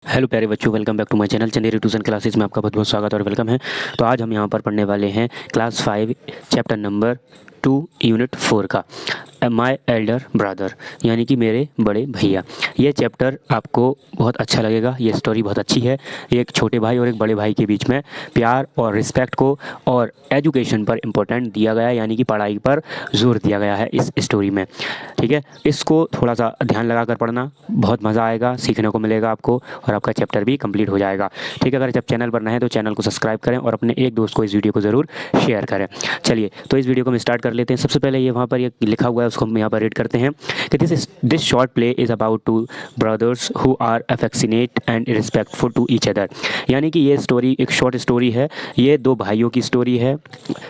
Hello प्यारे बच्चों, welcome back to my channel Chanderi tuition classes में आपका बहुत बहुत स्वागत और वेलकम है। तो आज हम यहाँ पर पढ़ने वाले हैं क्लास 5 चैप्टर नंबर 2 यूनिट 4 का माय एल्डर ब्रदर, यानी कि मेरे बड़े भैया। ये चैप्टर आपको बहुत अच्छा लगेगा। ये स्टोरी बहुत अच्छी है। एक छोटे भाई और एक बड़े भाई के बीच में प्यार और रिस्पेक्ट को और एजुकेशन पर इम्पोर्टेंट दिया गया है, यानी कि पढ़ाई पर जोर दिया गया है इस स्टोरी में। ठीक है, इसको थोड़ा सा ध्यान लगा कर पढ़ना, बहुत मज़ा आएगा, सीखने को मिलेगा आपको और आपका चैप्टर भी कंप्लीट हो जाएगा। ठीक है, अगर जब चैनल पर नए हैं तो चैनल को सब्सक्राइब करें और अपने एक दोस्त को इस वीडियो को ज़रूर शेयर करें। चलिए, तो इस वीडियो को हम स्टार्ट कर लेते हैं। सबसे पहले ये वहाँ पर ये लिखा हुआ है, उसको हम यहाँ पर रीड करते हैं कि this short play is about two brothers who are affectionate and respectful to each other. यानी कि ये स्टोरी एक शॉर्ट स्टोरी है। ये दो भाइयों की स्टोरी है,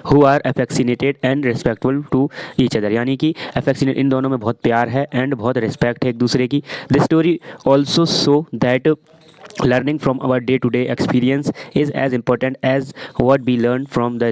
who are affectionated and respectful to each other, यानी कि अफेक्शनेट, इन दोनों में बहुत प्यार है एंड बहुत रिस्पेक्ट है एक दूसरे की। This story also show that learning from our day to day experience is as important as what we learn from the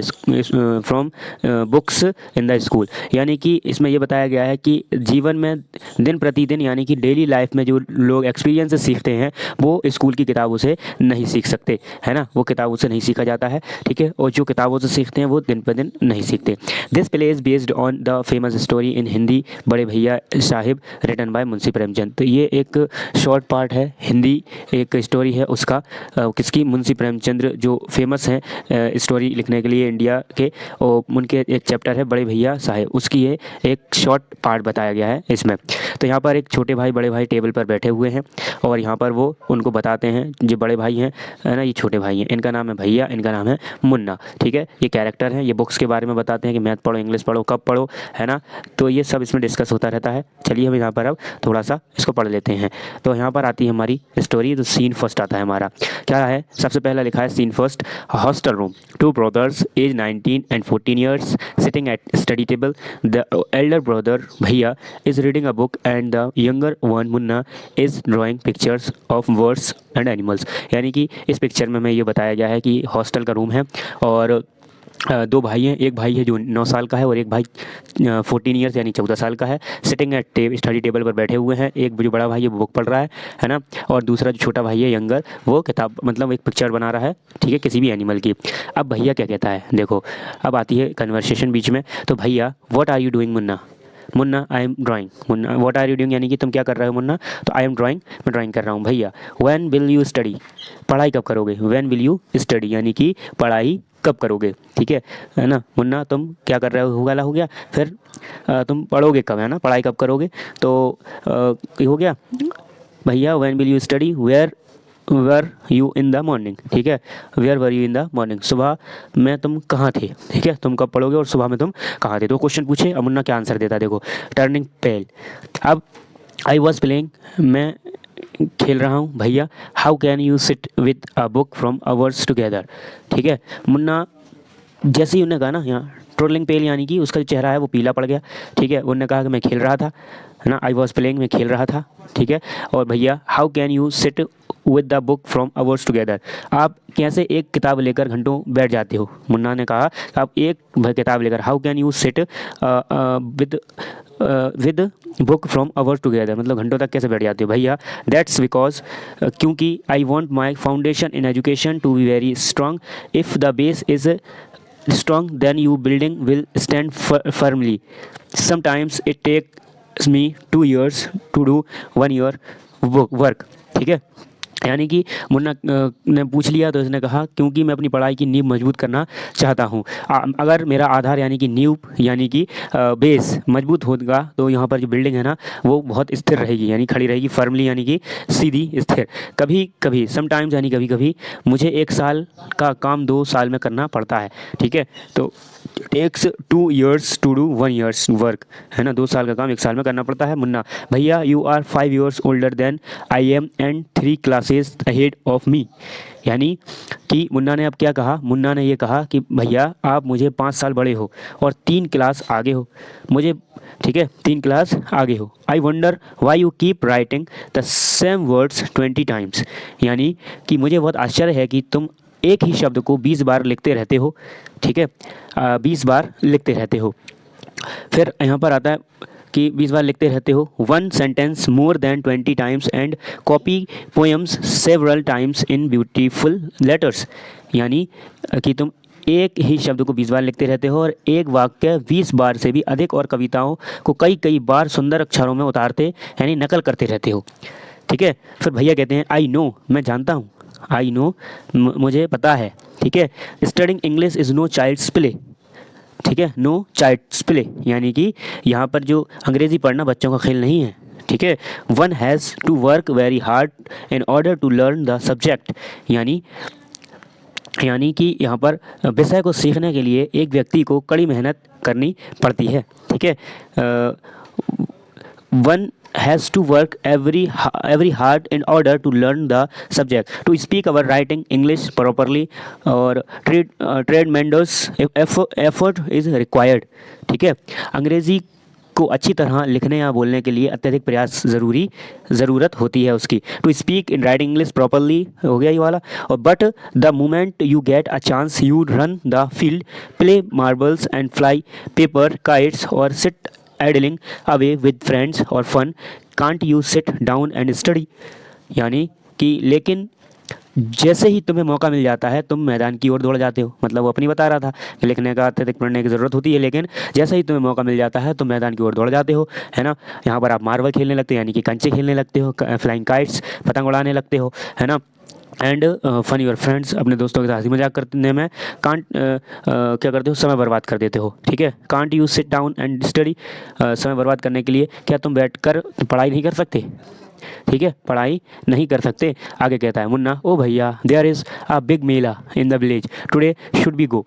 books in the school। यानी कि इसमें ये बताया गया है कि जीवन में दिन प्रतिदिन, यानी कि डेली लाइफ में जो लोग एक्सपीरियंस से सीखते हैं वो स्कूल की किताबों से नहीं सीख सकते, है ना। वो किताबों से नहीं सीखा जाता है, ठीक है, और जो किताबों से सीखते हैं वो दिन पर दिन नहीं सीखते। This play is based on the famous story in Hindi बड़े भैया साहिब रिटन बाय मुंशी प्रेमचंद। तो ये एक शॉर्ट पार्ट है, हिंदी एक स्टोरी है उसका, किसकी, मुंशी प्रेमचंद्र जो फेमस हैं स्टोरी लिखने के लिए इंडिया के, और उनके एक चैप्टर है बड़े भैया साहिब, उसकी ये एक शॉर्ट पार्ट बताया गया है इसमें। तो यहाँ पर एक छोटे भाई बड़े भाई टेबल पर बैठे हुए हैं और यहाँ पर वो उनको बताते हैं, जो बड़े भाई हैं, है ना, ये छोटे भाई हैं, इनका नाम है भैया, इनका नाम है मुन्ना। ठीक है, ये कैरेक्टर हैं, ये बुक्स के बारे में बताते हैं कि मैथ पढ़ो, इंग्लिश पढ़ो, कब पढ़ो, है ना। तो ये सब इसमें डिस्कस होता रहता है। चलिए हम यहाँ पर अब थोड़ा सा इसको पढ़ लेते हैं। तो यहाँ पर आती है हमारी स्टोरी। तो सीन फर्स्ट आता है हमारा, क्या है, सबसे पहला लिखा है scene first, hostel room, two brothers age 19 and 14 years sitting at study table. The elder brother भैया is reading a book and the younger one Munna is drawing pictures of birds and animals। यानी कि इस picture में हमें ये बताया गया है कि हॉस्टल का रूम है और दो भाई हैं, एक भाई है जो 9 साल का है और एक भाई 14 ईयर्स यानी 14 साल का है। सिटिंग एट स्टडी टेबल पर बैठे हुए हैं। एक जो बड़ा भाई है वो बुक पढ़ रहा है ना, और दूसरा जो छोटा भाई है यंगर, वो किताब मतलब एक पिक्चर बना रहा है, ठीक है, किसी भी एनिमल की। अब भैया क्या कहता है, देखो, अब आती है कन्वर्सेशन बीच में। तो भैया, what are you doing Munna, Munna I am drawing, Munna what are you doing, यानी कि तुम क्या कर रहे हो मुन्ना, तो आई एम ड्राइंग, मैं ड्राइंग कर रहा हूँ। भैया, व्हेन विल यू स्टडी, पढ़ाई कब करोगे, व्हेन विल यू स्टडी, यानी कि पढ़ाई कब करोगे, ठीक है ना। मुन्ना, तुम क्या कर रहे हो, वाला हो गया। फिर तुम पढ़ोगे कब, है ना, पढ़ाई कब करोगे, तो ये हो गया। भैया, when will you study, where were you in the morning, ठीक है, where were you in the morning, सुबह में तुम कहाँ थे, ठीक है, तुम कब पढ़ोगे और सुबह में तुम कहाँ थे। तो क्वेश्चन पूछे, अब मुन्ना क्या आंसर देता है, देखो, टर्निंग पेल। अब आई वॉज प्लेइंग, मैं खेल रहा हूँ। भैया, how can you sit with a book from hours together, ठीक है। मुन्ना जैसे ही उन्होंने कहा ना, यहाँ ट्रोलिंग पेल, यानी कि उसका जो चेहरा है वो पीला पड़ गया, ठीक है। उन्होंने कहा कि मैं खेल रहा था, है ना, आई वॉज प्लेइंग, मैं खेल रहा था, ठीक है। और भैया, how can you sit with the book from hours together, आप कैसे एक किताब लेकर घंटों बैठ जाते हो। मुन्ना ने कहा आप एक किताब लेकर, how can you sit with with book from hours together, मतलब घंटों तक कैसे बैठ जाते हो। भैया, दैट्स बिकॉज, क्योंकि I want my foundation in education to be very strong, if the base is strong then you building will stand firmly, sometimes it takes me 2 years to do 1 year work, ठीक है। यानी कि मुन्ना ने पूछ लिया तो इसने कहा क्योंकि मैं अपनी पढ़ाई की नींव मजबूत करना चाहता हूँ। अगर मेरा आधार यानी कि नींव यानी कि बेस मजबूत होगा तो यहाँ पर जो बिल्डिंग है ना वो बहुत स्थिर रहेगी, यानी खड़ी रहेगी, फर्मली यानी कि सीधी स्थिर। कभी कभी, समटाइम्स यानी कभी कभी, मुझे 1 साल का काम 2 साल में करना पड़ता है, ठीक है। तो takes 2 years to do 1 year's work, है ना, 2 साल का काम 1 साल में करना पड़ता है। मुन्ना, भैया, you are 5 years older than I am and 3 classes ahead of me, यानी कि मुन्ना ने अब क्या कहा, मुन्ना ने ये कहा कि भैया आप मुझे 5 साल बड़े हो और 3 क्लास आगे हो मुझे, ठीक है, 3 क्लास आगे हो। I wonder why you keep writing the same words 20 times, यानी कि मुझे बहुत आश्चर्य है कि तुम एक ही शब्द को 20 बार लिखते रहते हो, ठीक है, 20 बार लिखते रहते हो। फिर यहाँ पर आता है कि 20 बार लिखते रहते हो। 1 sentence more than 20 times and copy poems several times in beautiful letters, यानी कि तुम एक ही शब्द को 20 बार लिखते रहते हो और एक वाक्य 20 बार से भी अधिक और कविताओं को कई कई बार सुंदर अक्षरों में उतारते यानी नकल करते रहते हो। ठीक है। फिर भैया कहते हैं आई नो, मैं जानता हूँ, आई नो मुझे पता है। ठीक है। Studying English is no child's play. ठीक है, नो चाइल्ड्स प्ले, यानी कि यहाँ पर जो अंग्रेज़ी पढ़ना बच्चों का खेल नहीं है। ठीक है। One has to work very hard in order to learn the subject, यानी कि यहाँ पर विषय को सीखने के लिए एक व्यक्ति को कड़ी मेहनत करनी पड़ती है। ठीक है। One has to work every hard in order to learn the subject to speak our writing English properly और ट्रेडमेंडस एफर्ट इज़ रिक्वायर्ड। ठीक है। अंग्रेज़ी को अच्छी तरह लिखने या बोलने के लिए अत्यधिक प्रयास ज़रूरत होती है उसकी। To speak in writing English properly हो गया ये वाला। और but the moment you get a chance you run the field, play marbles and fly paper kites or sit idling away with friends और fun, can't you sit down and study, यानी कि लेकिन जैसे ही तुम्हें मौका मिल जाता है तुम मैदान की ओर दौड़ जाते हो। मतलब वो अपनी बता रहा था कि लिखने का अत्यधिक पढ़ने की ज़रूरत होती है, लेकिन जैसे ही तुम्हें मौका मिल जाता है तुम मैदान की ओर दौड़ जाते हो, है ना। यहाँ पर आप मार्बल खेलने लगते हो, यानी कि कंचे खेलने लगते हो, फ्लाइंग काइट्स पतंग उड़ाने लगते हो, है ना। एंड फन योर फ्रेंड्स, अपने दोस्तों के साथ हंसी मजाक करने में क्या करते हो, समय बर्बाद कर देते हो। ठीक है। Can't you sit down and study, समय बर्बाद करने के लिए क्या तुम बैठकर पढ़ाई नहीं कर सकते। ठीक है, पढ़ाई नहीं कर सकते। आगे कहता है मुन्ना, ओ भैया there is a big mela in the village today, should be go.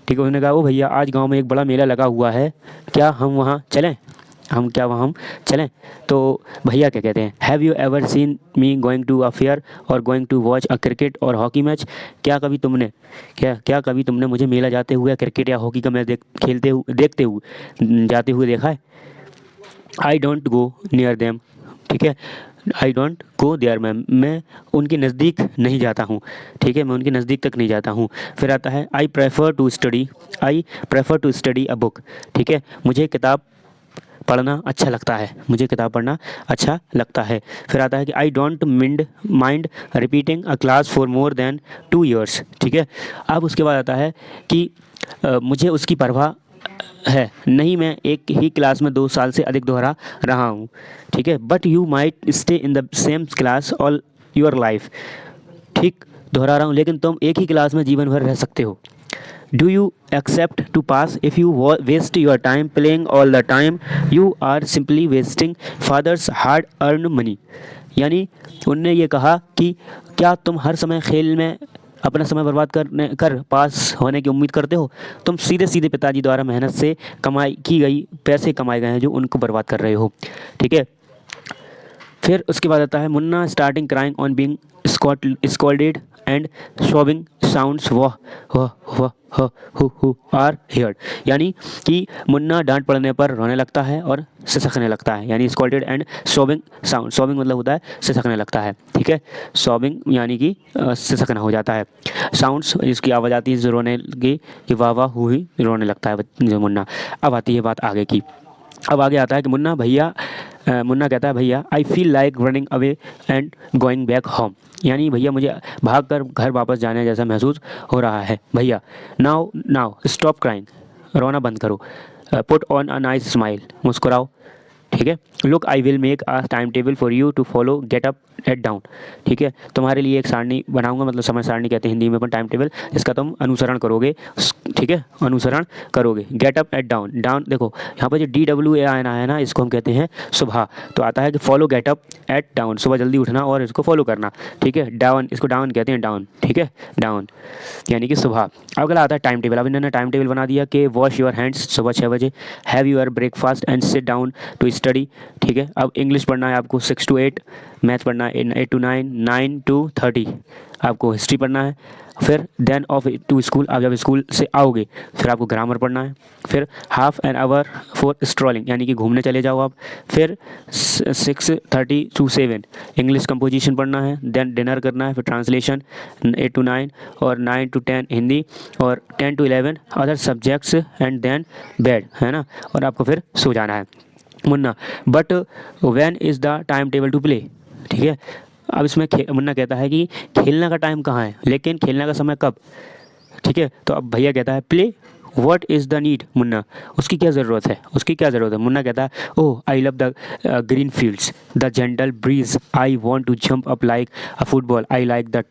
ठीक है, उसने कहा, ओ भैया आज गांव में एक बड़ा मेला लगा हुआ है, क्या हम वहाँ चलें, हम चलें। तो भैया क्या कहते हैं, have you ever seen me going to a fair or going to watch a cricket or hockey match, क्या कभी तुमने मुझे मेला जाते हुए क्रिकेट या हॉकी का मैच देखते हुए जाते हुए देखा है। I don't go near them. ठीक है, आई डोंट गो देयर, मैं उनके नज़दीक नहीं जाता हूँ। ठीक है, मैं उनके नज़दीक तक नहीं जाता हूँ। फिर आता है I prefer to study a book. ठीक है, मुझे किताब पढ़ना अच्छा लगता है। फिर आता है कि I don't mind repeating a class for more than 2 years। ठीक है, अब उसके बाद आता है कि मुझे उसकी परवाह है नहीं, मैं एक ही क्लास में 2 साल से अधिक दोहरा रहा हूँ। ठीक है, but you might stay in the same class all your life. ठीक, दोहरा रहा हूँ, लेकिन तुम एक ही क्लास में जीवन भर रह सकते हो। Do you except to pass if you waste your time playing all the time, you are simply wasting father's hard earn money. यानी उनने ये कहा कि क्या तुम हर समय खेल में अपना समय बर्बाद कर पास होने की उम्मीद करते हो, तुम सीधे सीधे पिताजी द्वारा मेहनत से पैसे कमाए गए हैं जो उनको बर्बाद कर रहे हो। ठीक है, फिर उसके बाद आता है Munna starting crying on being scolded and sobbing sounds वह हु आर हियर्ड, यानी कि मुन्ना डांट पड़ने पर रोने लगता है और सिसकने लगता है। यानी स्कॉल्डेड एंड शॉबिंग मतलब होता है सिसकने लगता है। ठीक है, शॉबिंग यानी कि सिसकना हो जाता है। साउंड्स जिसकी आवाज़ आती है जो रोने की, कि वाह वाह हुई रोने लगता है जो मुन्ना। अब आती है बात आगे की। अब आगे आता है कि मुन्ना कहता है भैया I feel like running away and going back home, यानी भैया मुझे भागकर घर वापस जाने जैसा महसूस हो रहा है। भैया नाउ स्टॉप क्राइंग, रोना बंद करो। Put on a nice smile, मुस्कुराओ। ठीक है, look I will make a time table for you to follow, get up at dawn. ठीक है, तुम्हारे लिए एक सारणी बनाऊंगा, मतलब समय सारणी कहते हैं हिंदी में, पर टाइम टेबल, इसका तुम अनुसरण करोगे। ठीक है, अनुसरण करोगे। गेट अप एट डाउन, देखो यहाँ पर जो DWA आना है ना, इसको हम कहते हैं सुबह। तो आता है कि follow get up at down, सुबह जल्दी उठना और इसको फॉलो करना। ठीक है, डाउन, इसको डाउन कहते हैं, डाउन। ठीक है, डाउन यानी कि सुबह। अगला आता है टाइम टेबल। अब इन्होंने टाइम टेबल बना दिया कि वॉश योर हैंड्स सुबह 6 बजे, have your breakfast and sit down to study. ठीक है, अब इंग्लिश पढ़ना है आपको 6 to 8, मैथ पढ़ना है 8 to 9, 9 to 30, आपको हिस्ट्री पढ़ना है। फिर देन ऑफ टू स्कूल, आप जब स्कूल से आओगे फिर आपको ग्रामर पढ़ना है। फिर half an hour for strolling, यानी कि घूमने चले जाओ आप। फिर 6:30 to 7 इंग्लिश कंपोजिशन पढ़ना है। देन डिनर करना है। फिर ट्रांसलेशन 8 to 9 और 9 to 10 हिंदी और 10 to 11 other subjects and then bed, है ना, और आपको फिर सो जाना है। Munna but when is the time table to play. ठीक है, अब इसमें मुन्ना कहता है कि खेलने का टाइम कहाँ है, लेकिन खेलने का समय कब। ठीक है, तो अब भैया कहता है play what is the need. Munna उसकी क्या ज़रूरत है, उसकी क्या ज़रूरत है। मुन्ना कहता है oh I love the green fields the gentle breeze I want to jump up like a football I like the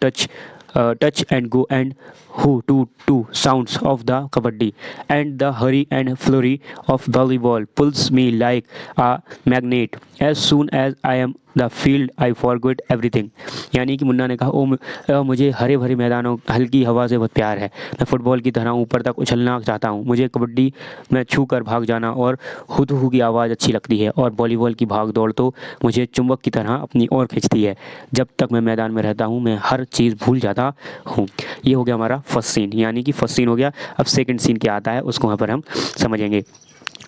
touch and go and who to sounds of the kabaddi and the hurry and flurry of volleyball pulls me like a magnet as soon as I am the field I forget everything. यानी कि मुन्ना ने कहा मुझे हरे भरे मैदानों हल्की हवा से बहुत प्यार है, मैं फ़ुटबॉल की तरह ऊपर तक उछलना चाहता हूँ, मुझे कबड्डी में छू कर भाग जाना और हुतहू की आवाज़ अच्छी लगती है, और वॉलीबॉल की भाग दौड़ तो मुझे चुंबक की तरह अपनी ओर खींचती है। जब तक मैं मैदान में रहता हूँ मैं हर चीज़ भूल जाता हूँ। ये हो गया हमारा फर्स्ट सीन, यानी कि फर्स्ट सीन हो गया। अब सेकंड सीन क्या आता है उसको यहाँ पर हम समझेंगे।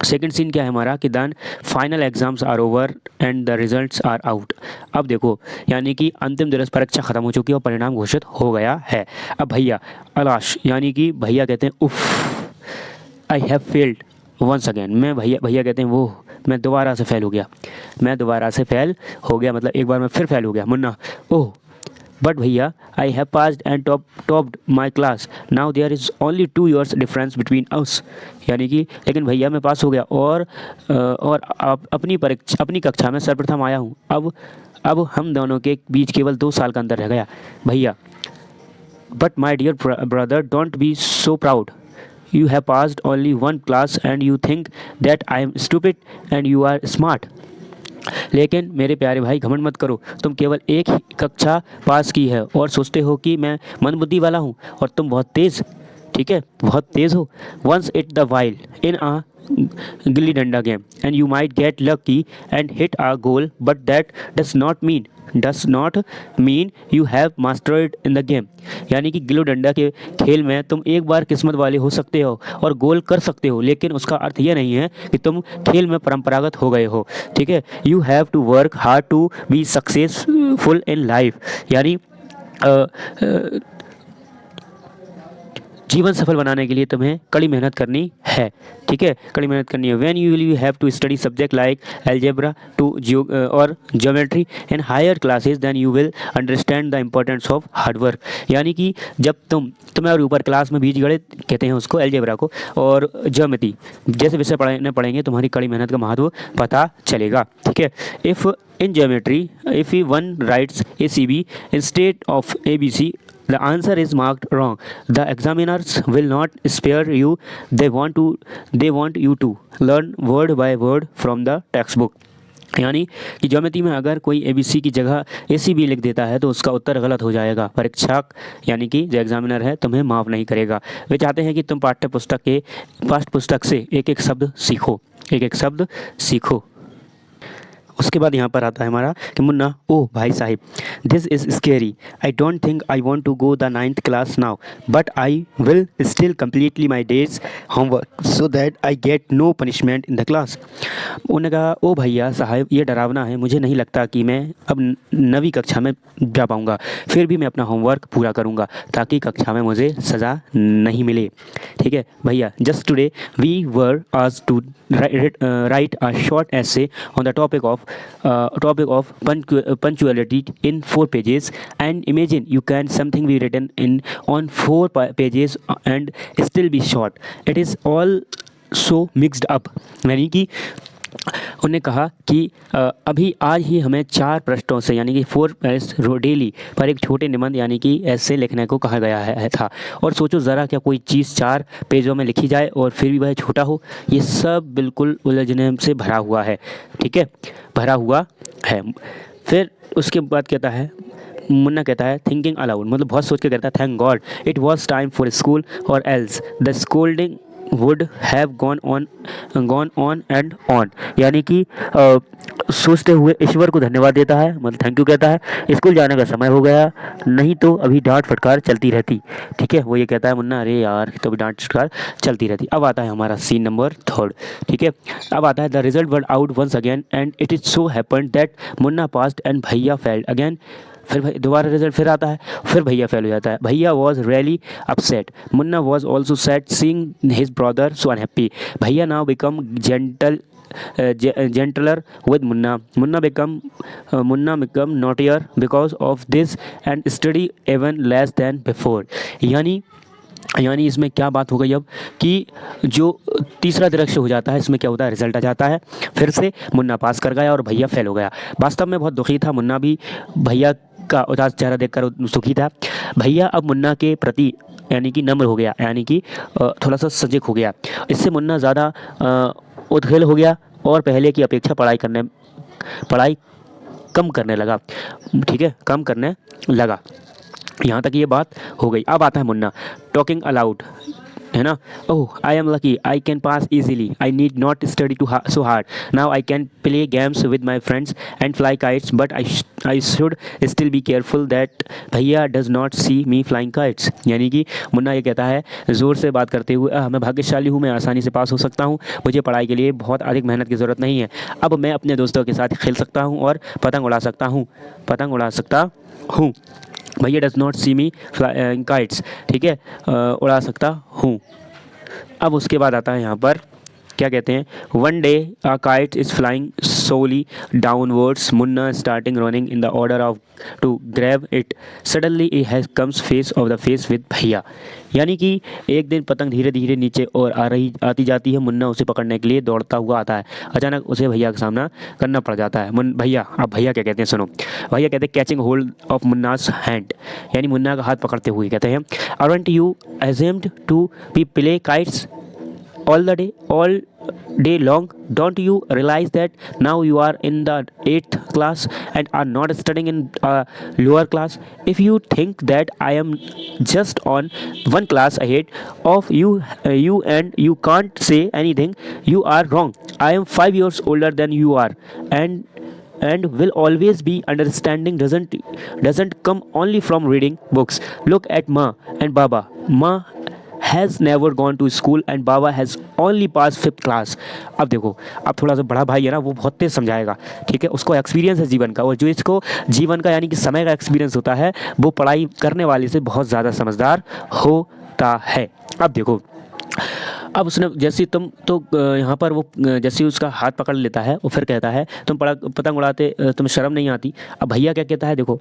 सेकेंड सीन क्या है हमारा कि then final exams are over and the results are out. अब देखो, यानी कि अंतिम दिवस परीक्षा खत्म हो चुकी है और परिणाम घोषित हो गया है। अब भैया अलाश, यानी कि भैया कहते हैं उफ I have failed once again. मैं भैया कहते हैं वो मैं दोबारा से फेल हो गया, मैं दोबारा से फेल हो गया, मतलब एक बार मैं फिर फेल हो गया। मुन्ना ओह बट भैया I have passed and topped my class now there is only 2 years difference between us. यानी कि लेकिन भैया मैं पास हो गया और अपनी कक्षा में सर्वप्रथम आया हूँ। अब हम दोनों के बीच केवल 2 साल का अंतर रह गया। भैया but my dear brother don't be so proud, you have passed only one class and you think that I am stupid and you are smart। लेकिन मेरे प्यारे भाई घमंड मत करो, तुम केवल एक ही कक्षा पास की है और सोचते हो कि मैं मंदबुद्धि वाला हूँ और तुम बहुत तेज़, ठीक है, बहुत तेज़ हो। Once it the while in a gilli danda game and you might get lucky and hit a goal but that does not mean you have mastered in the game. यानी कि गिल्ली डंडा के खेल में तुम एक बार किस्मत वाले हो सकते हो और गोल कर सकते हो, लेकिन उसका अर्थ यह नहीं है कि तुम खेल में परंपरागत हो गए हो। ठीक है, you have to work hard to be successful in life. यानी जीवन सफल बनाने के लिए तुम्हें कड़ी मेहनत करनी है। ठीक है, कड़ी मेहनत करनी है। When you have to study subject like algebra too और geometry in higher classes then you will understand the importance of hard work. यानी कि जब तुम्हें और ऊपर क्लास में बीजगणित कहते हैं उसको, अलजेब्रा को, और ज्योमेट्री जैसे विषय पढ़ेंगे तुम्हारी कड़ी मेहनत का महत्व पता चलेगा। ठीक है, if in geometry if one writes ACB instead of ABC the answer is marked wrong, the examiners will not spare you, they want you to learn word by word from the textbook। यानी कि geometry में अगर कोई ABC की जगह ACB लिख देता है तो उसका उत्तर गलत हो जाएगा, परीक्षक यानी कि जो एग्जामिनर है तुम्हें माफ़ नहीं करेगा। वे चाहते हैं कि तुम पाठ्य पुस्तक से एक एक शब्द सीखो। उसके बाद यहाँ पर आता है हमारा कि मुन्ना ओह भाई साहिब this is scary, I don't think I want to go the 9th class now but I will still completely my day's homework so that I get no punishment in the class. उन्होंने कहा ओ भैया साहब ये डरावना है, मुझे नहीं लगता कि मैं अब 9वीं कक्षा में जा पाऊँगा, फिर भी मैं अपना होमवर्क पूरा करूँगा ताकि कक्षा में मुझे सज़ा नहीं मिले। ठीक है भैया, just today we were asked to write a short essay on the topic of punctuality in 4 pages, and imagine you can something be written on 4 pages and still be short, it is all so mixed up। यानी कि उन्होंने कहा कि अभी आज ही हमें 4 पृष्ठों से यानी कि 4 पेज डेली पर एक छोटे निबंध यानी कि ऐसे लिखने को कहा गया था, और सोचो ज़रा क्या कोई चीज़ 4 पेजों में लिखी जाए और फिर भी वह छोटा हो। ये सब बिल्कुल उलझने से भरा हुआ है। ठीक है, भरा हुआ है। फिर उसके बाद कहता है मुन्ना कहता है थिंकिंग अलाउड, मतलब बहुत सोच के कहता है thank God it was time for school or else the scolding would have gone on and on। यानी कि सोचते हुए ईश्वर को धन्यवाद देता है, मतलब थैंक यू कहता है, स्कूल जाने का समय हो गया, नहीं तो अभी डांट फटकार चलती रहती। ठीक है, वो ये कहता है मुन्ना अरे यार तो अभी डांट फटकार चलती रहती। अब आता है हमारा सीन नंबर 3। ठीक है, अब आता है the result word out once again and it is so happened that Munna passed and भैया फेल्ड अगेन। फिर दोबारा रिजल्ट फिर आता है, फिर भैया फेल हो जाता है। भैया was really upset, Munna was also sad seeing his brother so unhappy. भैया now become gentler with Munna. Munna become naughtier because of this and study even less than before. यानी इसमें क्या बात हो गई अब कि जो तीसरा दृश्य हो जाता है इसमें क्या होता है, रिजल्ट आ जाता है, फिर से मुन्ना पास कर गया और भैया फेल हो गया। वास्तव में बहुत दुखी था मुन्ना भी, भैया का उदास चेहरा देखकर सुखी था। भैया अब मुन्ना के प्रति यानी कि नम्र हो गया, यानी कि थोड़ा सा सजग हो गया। इससे मुन्ना ज़्यादा उद्गल हो गया और पहले की अपेक्षा पढ़ाई कम करने लगा, ठीक है, कम करने लगा। यहाँ तक ये बात हो गई। अब आता है मुन्ना टॉकिंग अलाउड, है ना। Oh I am lucky, I can pass easily, I need not study too so hard, now I can play games with my friends and fly kites, but I should still be careful that भैया does not see me flying kites. यानी कि मुन्ना ये कहता है ज़ोर से बात करते हुए, मैं भाग्यशाली हूँ, मैं आसानी से पास हो सकता हूँ, मुझे पढ़ाई के लिए बहुत अधिक मेहनत की ज़रूरत नहीं है, अब मैं अपने दोस्तों के साथ खेल सकता हूँ और पतंग उड़ा सकता हूँ। भैया does not see me flying kites, ठीक है, उड़ा सकता हूँ। अब उसके बाद आता है यहाँ पर क्या कहते हैं, one day a kite is flying solely downwards, Munna starting running in the order of to grab it, suddenly it has comes face of the face with भैया। यानी कि एक दिन पतंग धीरे धीरे नीचे और आती जाती है, मुन्ना उसे पकड़ने के लिए दौड़ता हुआ आता है, अचानक उसे भैया का सामना करना पड़ जाता है। अब भैया क्या कहते हैं सुनो, भैया कहते हैं catching hold of Munna's hand, यानी मुन्ना का हाथ पकड़ते हुए कहते हैं, aren't you ashamed to be play kites all day long, don't you realize that now you are in the 8th class and are not studying in lower class? If you think that I am just on one class ahead of you and you can't say anything, you are wrong. I am 5 years older than you are, and will always be. Understanding doesn't come only from reading books. Look at Ma and Baba. Ma has never gone to school and Baba has only passed 5th class. अब देखो, अब थोड़ा सा बड़ा भाई है ना, वो बहुत तेज समझाएगा, ठीक है, उसको एक्सपीरियंस है जीवन का, और जो इसको जीवन का यानी कि समय का एक्सपीरियंस होता है वो पढ़ाई करने वाले से बहुत ज़्यादा समझदार होता है। अब देखो, अब उसने जैसे तुम तो यहाँ पर वो जैसे उसका हाथ पकड़ लेता है और फिर कहता है तुम पतंग उड़ाते, तुम्हें शर्म नहीं आती। अब भैया क्या कहता है, देखो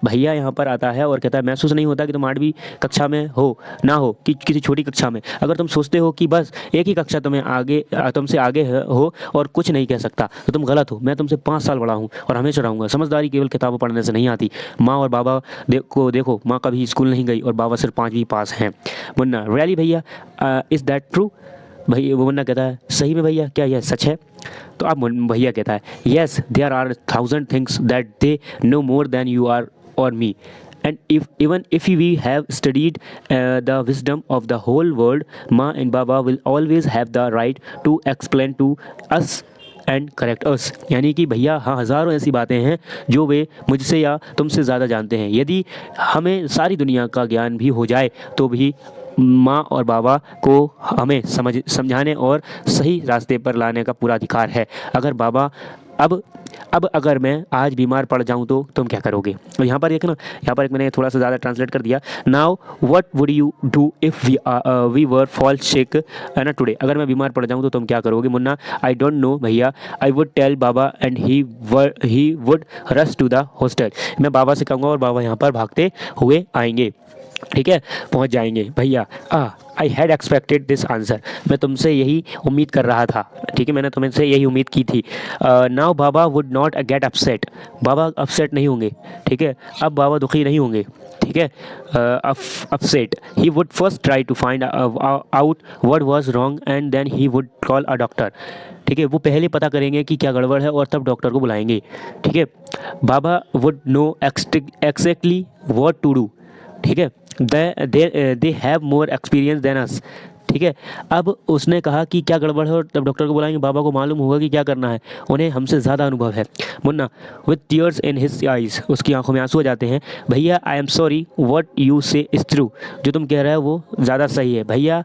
भैया यहाँ पर आता है और कहता है महसूस नहीं होता कि तुम 8वीं कक्षा में हो ना हो कि किसी छोटी कक्षा में, अगर तुम सोचते हो कि बस एक ही कक्षा तुमसे आगे हो और कुछ नहीं कह सकता तो तुम गलत हो। मैं तुमसे 5 साल बड़ा हूँ और हमेशा रहूँगा। समझदारी केवल किताबों पढ़ने से नहीं आती। माँ और बाबा को देखो, माँ कभी स्कूल नहीं गई और बाबा सिर्फ 5वीं पास हैं। मुन्ना रियली भैया, इज़ दैट ट्रू? भैया वो मुन्ना कहता है सही में भैया, क्या यह सच है? तो अब भैया कहता है yes, there are 1000 things that they know more than you are और me, and even if we have studied the wisdom of the whole world, Ma and Baba will always have the right to explain to us and correct us. यानी कि भैया हाँ, हज़ारों ऐसी बातें हैं जो वे मुझसे या तुमसे ज़्यादा जानते हैं। यदि हमें सारी दुनिया का ज्ञान भी हो जाए तो भी माँ और बाबा को हमें समझाने और सही रास्ते पर लाने का पूरा अधिकार है। अगर बाबा अब अगर मैं आज बीमार पड़ जाऊं तो तुम क्या करोगे? और यहाँ पर देखना, यहाँ पर एक मैंने थोड़ा सा ज़्यादा ट्रांसलेट कर दिया। Now what would you do if we were fall sick ना टुडे? अगर मैं बीमार पड़ जाऊं तो तुम क्या करोगे? मुन्ना आई डोंट नो भैया, I would tell Baba and he would rush to the hostel. मैं बाबा से कहूँगा और बाबा यहाँ पर भागते हुए आएंगे, ठीक है, पहुंच जाएंगे। भैया I had expected this answer, मैं तुमसे यही उम्मीद कर रहा था, ठीक है, मैंने तुमसे यही उम्मीद की थी। Now Baba would not get upset, Baba upset नहीं होंगे, ठीक है, अब बाबा दुखी नहीं होंगे, ठीक है, upset. He would first try to find out what was wrong and then he would call a doctor, ठीक है, वो पहले पता करेंगे कि क्या गड़बड़ है और तब डॉक्टर को बुलाएंगे, ठीक है। बाबा would know exactly what to do, ठीक है, they have more experience than us, ठीक है। अब उसने कहा कि क्या गड़बड़ है और तब डॉक्टर को बुलाएंगे, बाबा को मालूम होगा कि क्या करना है, उन्हें हमसे ज़्यादा अनुभव है। Munna with tears in his eyes, उसकी आंखों में आंसू आ जाते हैं। भैया I am sorry, what you से इज ट्रू, जो तुम कह रहे हो वो ज़्यादा सही है। भैया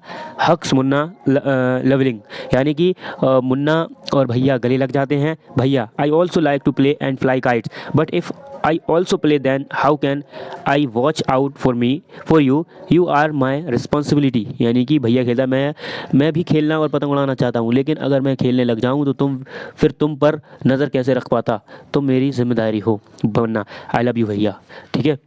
हक्स मुन्ना लवलिंग, यानी कि मुन्ना और भैया गले लग जाते हैं। भैया I also like to play and fly kites but if I also play then how can I watch out for you you are my responsibility. यानी कि भैया खेलता मैं भी खेलना और पतंग उड़ाना चाहता हूँ, लेकिन अगर मैं खेलने लग जाऊँ तो फिर तुम पर नज़र कैसे रख पाता, तुम मेरी जिम्मेदारी हो बनना। आई लव यू भैया। ठीक है,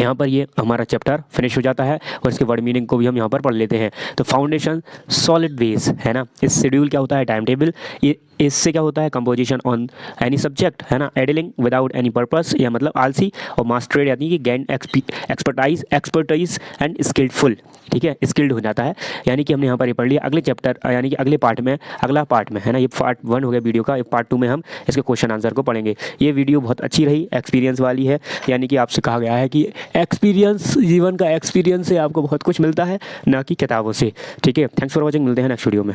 यहाँ पर ये हमारा चैप्टर फिनिश हो जाता है और इसके वर्ड मीनिंग को भी हम यहाँ पर पढ़ लेते हैं। तो फाउंडेशन सॉलिड बेस है ना, इस शेड्यूल क्या होता है, टाइम टेबल। ये इससे क्या होता है, कंपोजिशन ऑन एनी सब्जेक्ट है ना, एडिलिंग विदाउट एनी पर्पस या मतलब आलसी, और मास्टरेड यानी कि गैन एक्सपर्टाइज एंड स्किल्डफुल। ठीक है, स्किल्ड हो जाता है। यानी कि हमने यहाँ पर ये पढ़ लिया। अगले चैप्टर यानी कि अगले पार्ट में, अगला पार्ट में है ना, ये पार्ट 1 हो गया वीडियो का, पार्ट 2 में हम इसके क्वेश्चन आंसर को पढ़ेंगे। ये वीडियो बहुत अच्छी रही, एक्सपीरियंस वाली है। यानी कि आपसे कहा गया है कि एक्सपीरियंस, जीवन का एक्सपीरियंस से आपको बहुत कुछ मिलता है, ना कि किताबों से। ठीक है, थैंक्स फॉर वॉचिंग, मिलते हैं नेक्स्ट वीडियो में।